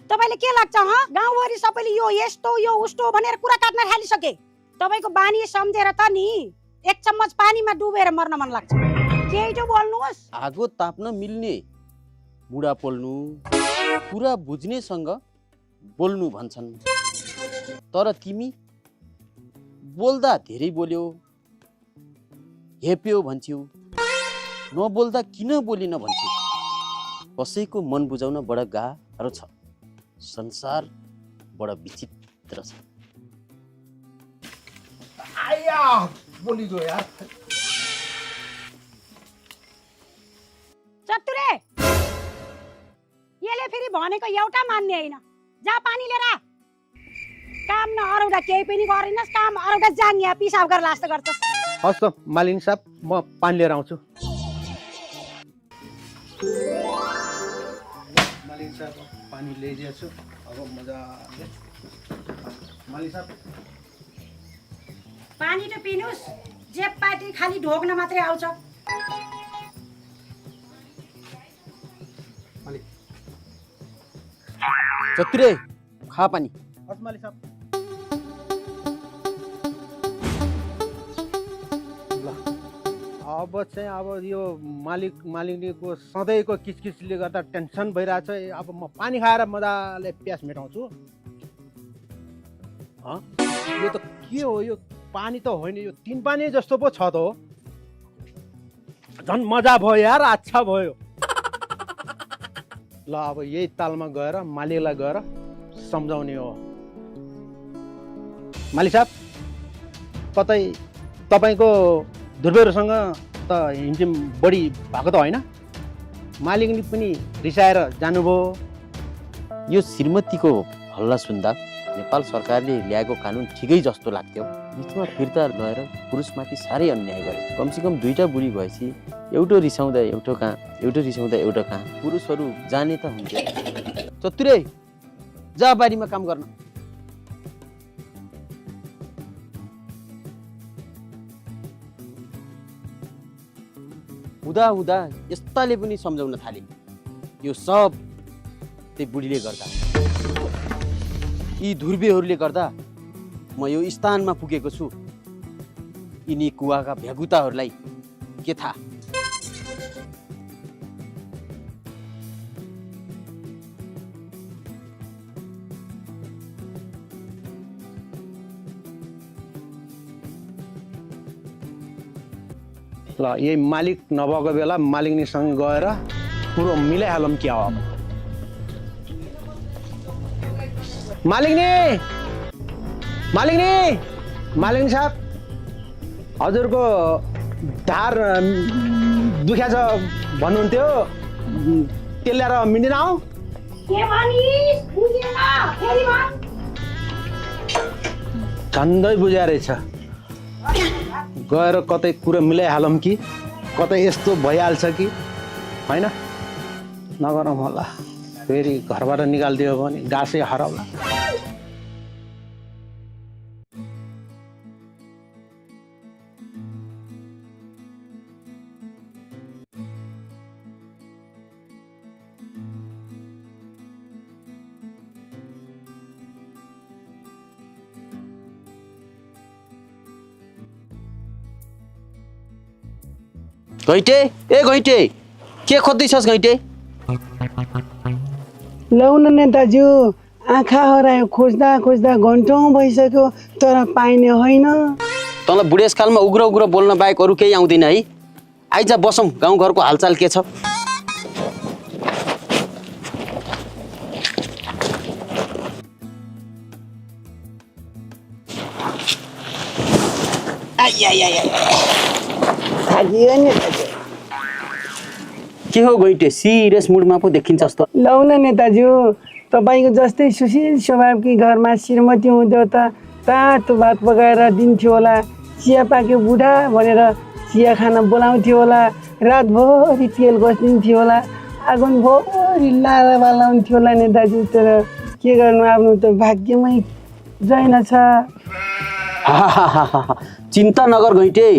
तपाईले के लाग्छ गाउँभरि सबैले यो यस्तो यो उस्तो भनेर कुरा काट्न थालिसके। तपाईको बानी सम्झेर त नि एक चम्मच पानीमा डुबेर मर्न मन लाग्छ। केही त बोल्नुहोस्। आगो ताप्न मिल्ने मुडा पोल्नु कुरा बुझ्नेसँग बोल्नु भन्छन्। तर तिमी बोल्दा धेरै बोल्यो, हेप्यो भन्छौ, नबोल्दा किन बोलिन भन्छौ। कसैको मन बुझाउन बडा गाह्रो छ। संसार बडा विचित्र छ। आया बोलिगयो यार। चतुरे यसले फेरि भनेको एउटा मान्ने हैन। जा पानी लिएर आ। काम न अरौडा केही पनि गरिनस्, काम अरौडा जाङ्या पिसाब गरेर लास्ट गर्छस्। हस् त मालिनी साहब, म पानी लिएर आउँछु। मालिनी साहब पानी ल्याइदिएछु। अब मजाले मालिनी साहब पानी त पिनुस्, जेब पाटी खाली ढोक्न मात्रै आउँछ। मालिक चतुरे खा पानी। हस् मालिक साहब। अब चाहिँ अब यो मालिनीको सधैँको किचकिचले गर्दा टेन्सन भइरहेछ। अब म पानी खाएर मजाले प्यास मेटाउँछु। यो त के हो? यो पानी त होइन, यो तीन पानी जस्तो पो छ त हो। झन् मजा भयो यार, अच्छा भयो। ल अब यही तालमा गएर मालिकलाई गएर सम्झाउने हो। मालिक साहब, कतै तपाईँको धुर्बेहरूसँग त हिँड्छौँ बढी भएको त होइन? मालिकले पनि रिसाएर जानुभयो। यो श्रीमतीको हल्ला सुन्दा नेपाल सरकारले ल्याएको कानुन ठिकै जस्तो लाग्थ्यो। बिचमा फिर्ता गएर पुरुषमाथि साह्रै अन्याय गर्यो। कमसेकम दुईटा बुढी भएपछि एउटा रिसाउँदा एउटा कहाँ, एउटा रिसाउँदा एउटा कहाँ, पुरुषहरू जाने त हुन्थ्यो। चतुरे जा बारीमा काम गर्न। हुँदा हुँदा यस्ताले पनि सम्झाउन थाले। यो सब त्यही बुढीले गर्दा, यी धुर्बेहरूले गर्दा म यो स्थानमा पुगेको छु। यिनी कुवाका भ्यागुताहरूलाई के थाहा। ल यही मालिक नभएको बेला मालिकनीसँग गएर कुरो मिलाइहालौँ। क्या हो मालिकनी? मालिकनी साहब, हजुरको ढाड दुख्या छ भन्नुहुन्थ्यो, तेल ल्याएर मिल्दैन आऊ। झन्डै बुझाएर रहेछ। गएर कतै कुरा मिलाइहालौँ कि कतै यस्तो भइहाल्छ कि होइन? नगरौँ होला, फेरि घरबाट निकालिदियो भने गाँसै हराउला। घैटे ए घैटे, के खोज्दैछस् घैटे? लौन नेताज्यू, आँखा हरायो खोज्दा खोज्दा घन्टौँ भइसक्यो, तर पाइने होइन। तँलाई बुढेसकालमा उग्र उग्र बोल्न बाहेक अरू केही आउँदैन है? आइज बसौँ, गाउँघरको हालचाल के छ? के हो घैटे, सिरियस मुडमा पो देखिन्छ जस्तो। लौन नेताज्यू, तपाईँको जस्तै सुशील स्वभावकी घरमा श्रीमती हुँदो त तातो भात पकाएर दिन्थ्यो होला, चिया पाक्यो बुढा भनेर चिया खान बोलाउँथ्यो होला, रातभरि तेल गस्दिन्थ्यो होला, आँगनभरि लाला बालाउँथ्यो होला नेताज्यू। तर के गर्नु, आफ्नो त भाग्यमै रहेनछ। चिन्ता नगर घैटे,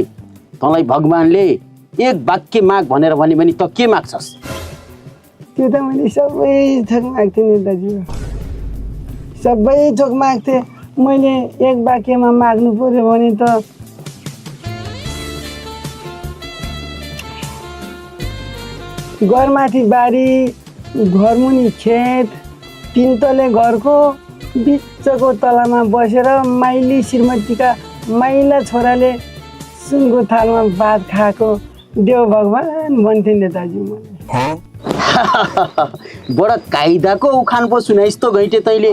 तँलाई भगवानले एक वाक्य माग भनेर भने त के माग्छस्? त्यो त मैले सबै थक माग्थेँ नेताज्यू। सबै थोक माग्थे मैले एक वाक्यमा माग्नु पर्यो भने त घरमाथि बारी घरमुनि खेत 3 तले घरको बिचको तलामा बसेर माइली श्रीमतीका माइला छोराले सुनको थालमा भात खाएको देव भगवान भन्थे नेताजी मैले बडा कायदाको उखान पो सुनाइस् त घैटे तैँले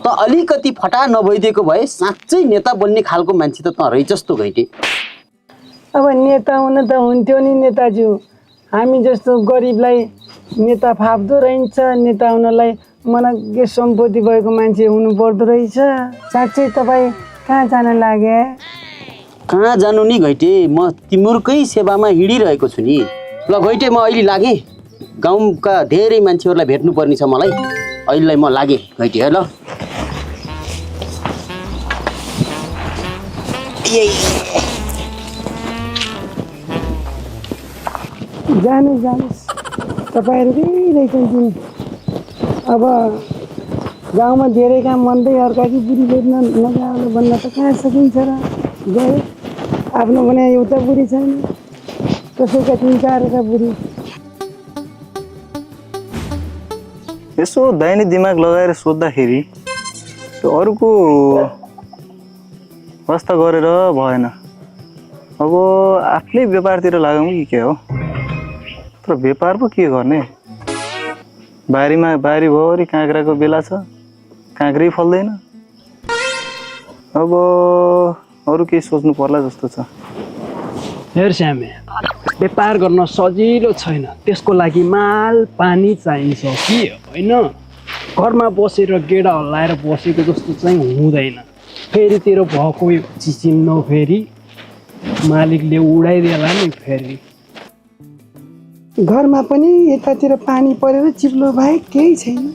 त अलिकति फटा नभइदिएको भए साँच्चै नेता बन्ने खालको मान्छे त रहेछस् त घैटे। अब नेता हुन त हुन्थ्यो नि नेताज्यू, हामी जस्तो गरिबलाई नेता फाप्दो रहेछ। नेता हुनलाई मनग्गे सम्पत्ति भएको मान्छे हुनु पर्दो रहेछ। साँच्चै तपाईँ कहाँ जान लागे? कहाँ जानु नि घैटे, म तिम्रोकै सेवामा हिँडिरहेको छु नि। ल घैटे म अहिले लागेँ, गाउँका धेरै मान्छेहरूलाई भेट्नु पर्ने छ मलाई। अहिलेलाई म लागेँ घैटे है ल। जानुहोस् तपाईँहरू रहेछन् तिन। अब गाउँमा धेरै काम भन्दै अर्काकी बुढी भेट्न नजानु भन्न त कहाँ सकिन्छ र। गयो आफ्नो भने एउटा बुढी छैन, कसैका 3-4 बुढी। यसो दाहिने दिमाग लगाएर सोद्धाखेरि त्यो अरूको वास्ता गरेर भएन। अब आफ्नै व्यापारतिर लागौँ कि के हो। तर व्यापार पो के गर्ने, बारी भरि काँक्राको बेला छ, काँक्रै फल्दैन। अब अरू केही सोच्नु पर्ला जस्तो छ। हेर श्यामे, व्यापार गर्न सजिलो छैन, त्यसको लागि माल पानी चाहिन्छ कि होइन। घरमा बसेर गेडा हल्लाएर बसेको जस्तो चाहिँ हुँदैन। फेरि तेरो भएको चिचिन्न, फेरि मालिकले उडाइदिएला नि। फेरि घरमा पनि यतातिर पानी परेर चिप्लो बाहेक केही छैन।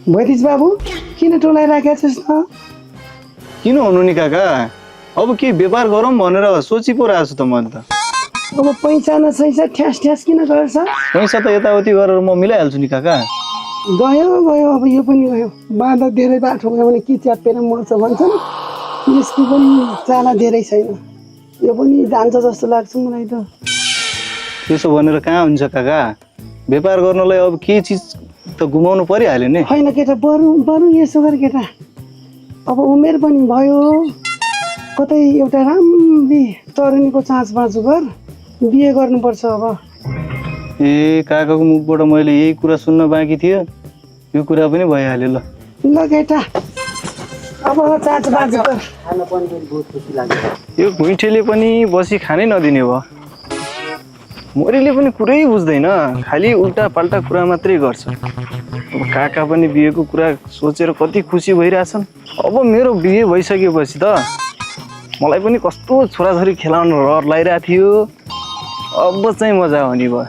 भैतिज बाबु किन टोलाइराखेका छस् त? किन हुनु नि काका, अब के व्यापार गरौँ भनेर सोची पो रहेको छु त मैले त। अब पैसा नसैसा ठ्यास ठ्यास किन गर्छ? पैसा त यताउति गरेर म मिलाइहाल्छु नि काका। गयो अब यो पनि गयो। बाँधा धेरै बाटो गयो भने के च्यापेर मर्छ भन्छन्, यसको पनि चाला धेरै छैन। यो पनि जान्छ जस्तो लाग्छ मलाई त। त्यसो भनेर कहाँ हुन्छ काका, व्यापार गर्नलाई अब के चिज त गुमाउनु परिहाल्यो नि। होइन केटा, बरु यसो गर केटा, अब उमेर पनि भयो, कतै एउटा राम्री तरुनीको चाँचबाँचो गर, बिहे गर्नुपर्छ अब। ए काकाको मुखबाट मैले यही कुरा सुन्न बाँकी थियो, यो कुरा पनि भइहाल्यो। ल केटा अब चाँचबाँचो गर। यो भुइँठेले पनि बसी खानै नदिने भयो। मरीले पनि कुरै बुझ्दैन, खालि उल्टा पाल्टा कुरा मात्रै गर्छ। अब काका पनि बिहेको कुरा सोचेर कति खुसी भइरहेछन्। अब मेरो बिहे भइसकेपछि त मलाई पनि कस्तो छोराछोरी खेलाउन रहर लागिरहेको थियो। अब चाहिँ मजा आउने भयो।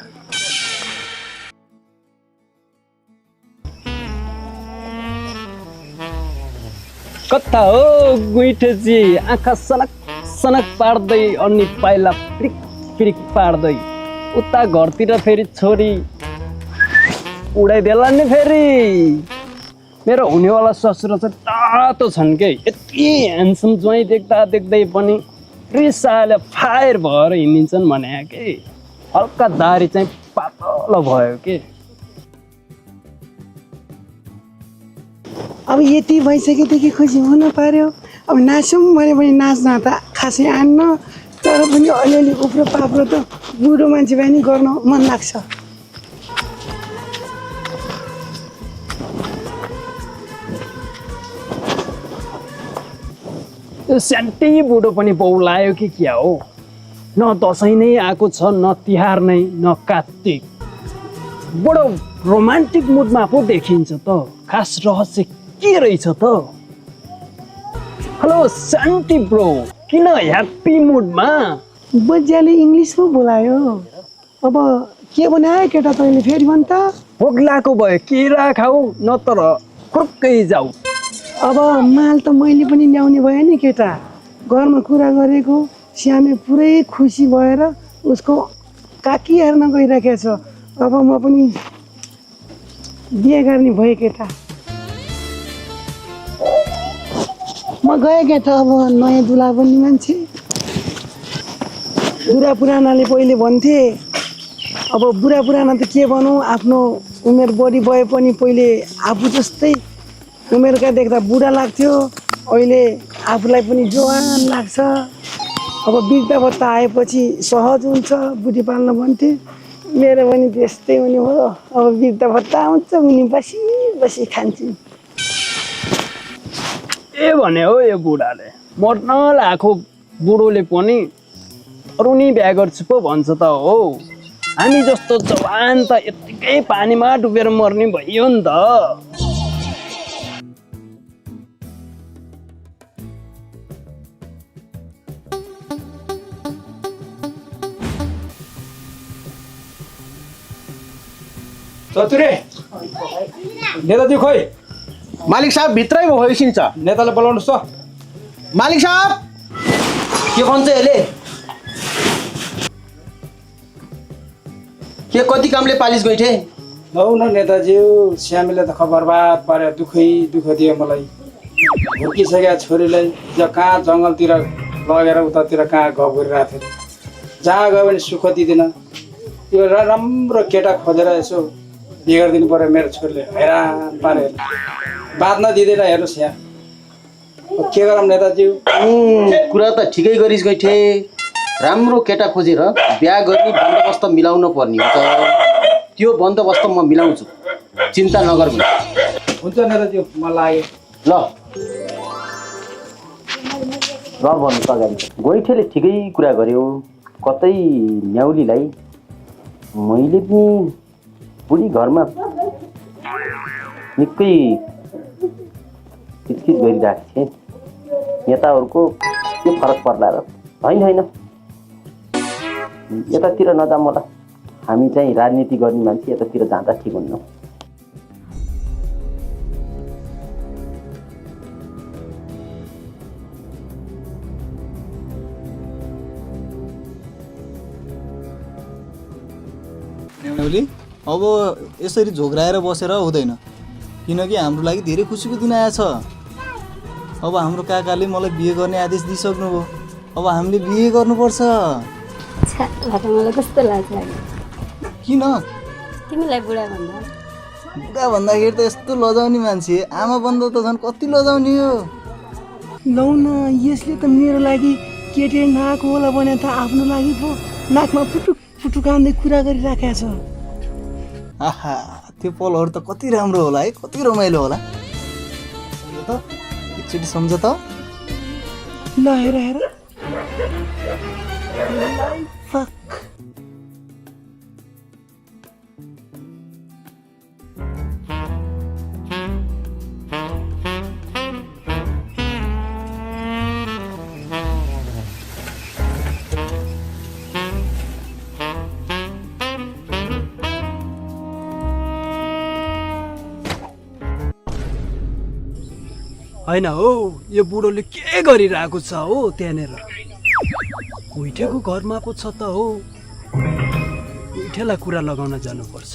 कता हो गुइठेजी, आँखा सनक सनक पार्दै अनि पाइला पिरिक पिरिक पार्दै उता घरतिर फेरि छोरी उडाइदेला नि। फेरि मेरो हुनेवाला ससुरा चाहिँ तातो छन् के, यति ह्यान्डसम ज्वाइँ देख्दै पनि रिसाले फायर भएर हिँडिन्छन् भने के। हल्का दारी चाहिँ पातलो भयो के। अब यति भइसकेदेखि खुसी हुन पर्यो। अब नाचौँ भने पनि नाच्न त खासै आन्न, तर पनि अलिअलि उफ्रो पाप्रो त बुढो मान्छे भए नि गर्न मन लाग्छ। त्यो स्यान्टी बुढो पनि बौलायो कि क्या हो। न दसैँ नै आएको छ, न तिहार नै, न कार्तिक। बडो रोमान्टिक मुडमा पो देखिन्छ त। खास रहस्य के रहेछ त? हेलो स्यान्टी ब्रो, किन ह्याप्पी मुडमा? बज्याले इङ्ग्लिस पो बोलायो। अब के बनायो केटा तैँले फेरि भन् त? भोक लागेको भयो केरा खाऊ, न तर खुर्कै जाऊ। अब माल त मैले पनि ल्याउने भयो नि केटा। घरमा कुरा गरेको श्यामे पुरै खुसी भएर उसको काकी हेर्न गइराखेको छ। अब म पनि बिहे गर्ने भएँ केटा। म गएँ केटा, अब नयाँ दुला बन्ने मान्छे। बुढा पुरानाले पहिले भन्थे, अब बुढा पुराना त के भनौँ, आफ्नो उमेर बढी भए पनि पहिले आफू जस्तै उमेरका देख्दा बुढा लाग्थ्यो, अहिले आफूलाई पनि जवान लाग्छ। अब वृद्ध भत्ता आएपछि सहज हुन्छ बुढी पाल्न भन्थे, मेरो पनि त्यस्तै हुने हो। अब वृद्ध भत्ता आउँछ, उनी बसी बसी खान्छु। ए भने हो यो बुढाले मर्न लाएको बुढोले पनि अरूनी बिहा गर्छु पो भन्छ त हो। हामी जस्तो जवान त यत्तिकै पानीमा डुबेर मर्ने भइयो नि त। चतुरे नेताजी खोइ मालिक साहब भित्रै भयो एकछिन छ। नेतालाई बोलाउनुहोस् त। मालिक साहब के भन्छ यसले? के कति कामले पालिस गइठे? नौ न नेताजी, श्यामीले त बर्बाद पार्यो, दुःख दियो मलाई। हुर्किसकेका छोरीलाई कहाँ जङ्गलतिर लगेर उतातिर कहाँ गफ गरिरहेको थियो। जहाँ गयो भने सुख दिँदैन। यो राम्रो केटा खोजेर यसो बिहे गरिदिनु पर्यो। मेरो छोरीले हैरान पार्यो, बाँध्न दिँदैन। हेर्नुहोस् यहाँ के गरौँ नेताजी? कुरा त ठिकै गरिस गइठे। राम्रो केटा खोजेर बिहा गर्ने बन्दोबस्त मिलाउन पर्ने हुन्छ। त्यो बन्दोबस्त म मिलाउँछु, चिन्ता नगर। हुन्छ नेताजी, म लागेँ। ल भन्नु त अगाडि गोइठेले ठिकै कुरा गर्यो। कतै न्याउलीलाई मैले पनि बुढी घरमा निकै किचकिच गरिरहेको थिएँ। नेताहरूको के फरक पर्ला र? होइन यतातिर नजाऊँ होला। हामी चाहिँ राजनीति गर्ने मान्छे यतातिर जाँदा ठिक हुन्न। न्याउली, अब यसरी झोक्राएर बसेर हुँदैन, किनकि हाम्रो लागि धेरै खुसीको दिन आएछ। अब हाम्रो काकाले मलाई बिहे गर्ने आदेश दिइसक्नुभयो। अब हामीले बिहे गर्नुपर्छ। मलाई कस्तो लाज लाग्यो किन? तिमीलाई बुढा भन्दा। बुढा भन्दाखेरि त यस्तो लजाउने मान्छे, आमा बन्दा त झन् कति लजाउने हो। लौ न, यसले त मेरो लागि केटी नाक होला भने त आफ्नो लागि पो नाकमा फुटुक फुटुक हान्दै कुरा गरिराखेको छ। आहा, त्यो पलहरू त कति राम्रो होला है, कति रमाइलो होला। एकचोटि सम्झ त। ल हेर फक। होइन हो, यो बुढोले के गरिरहेको छ हो त्यहाँनिर? गोइठेको घरमा पो छ त हो। गोइठेलाई कुरा लगाउन जानुपर्छ।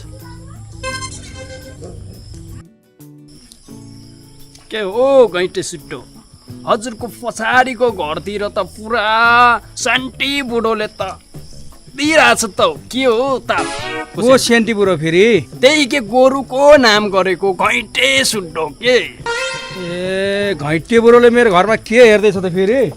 के हो गैँटे सिट्टो, हजुरको पछाडिको घरतिर त पुरा सान्टी बुढोले त दिइरहेछ त हो। के हो त को सेन्टी बुढो फेरि? त्यही के गोरुको नाम गरेको घैँटे सुड्डो के? ए घैँटे बुढोले मेरो घरमा के हेर्दैछ त फेरि?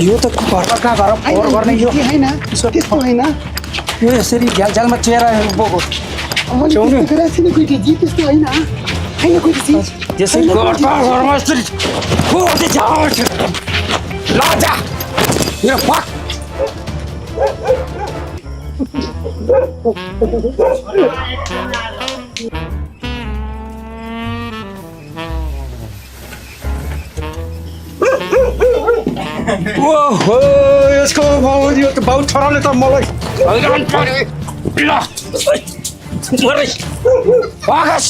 यो त घरमा कहाँ घर फोहोर गर्ने यो होइन, त्यस्तो होइन। यो यसरी झ्यालझ्यालमा चेहरा बोको त्यस्तो होइन। त्यसै घरमा यसरी खोज्दै जाओस्। ल जा मेरो फक। ओहो यसको बाउ यो त बाउ छोराले त मलाई हैरान पारे ल आकाश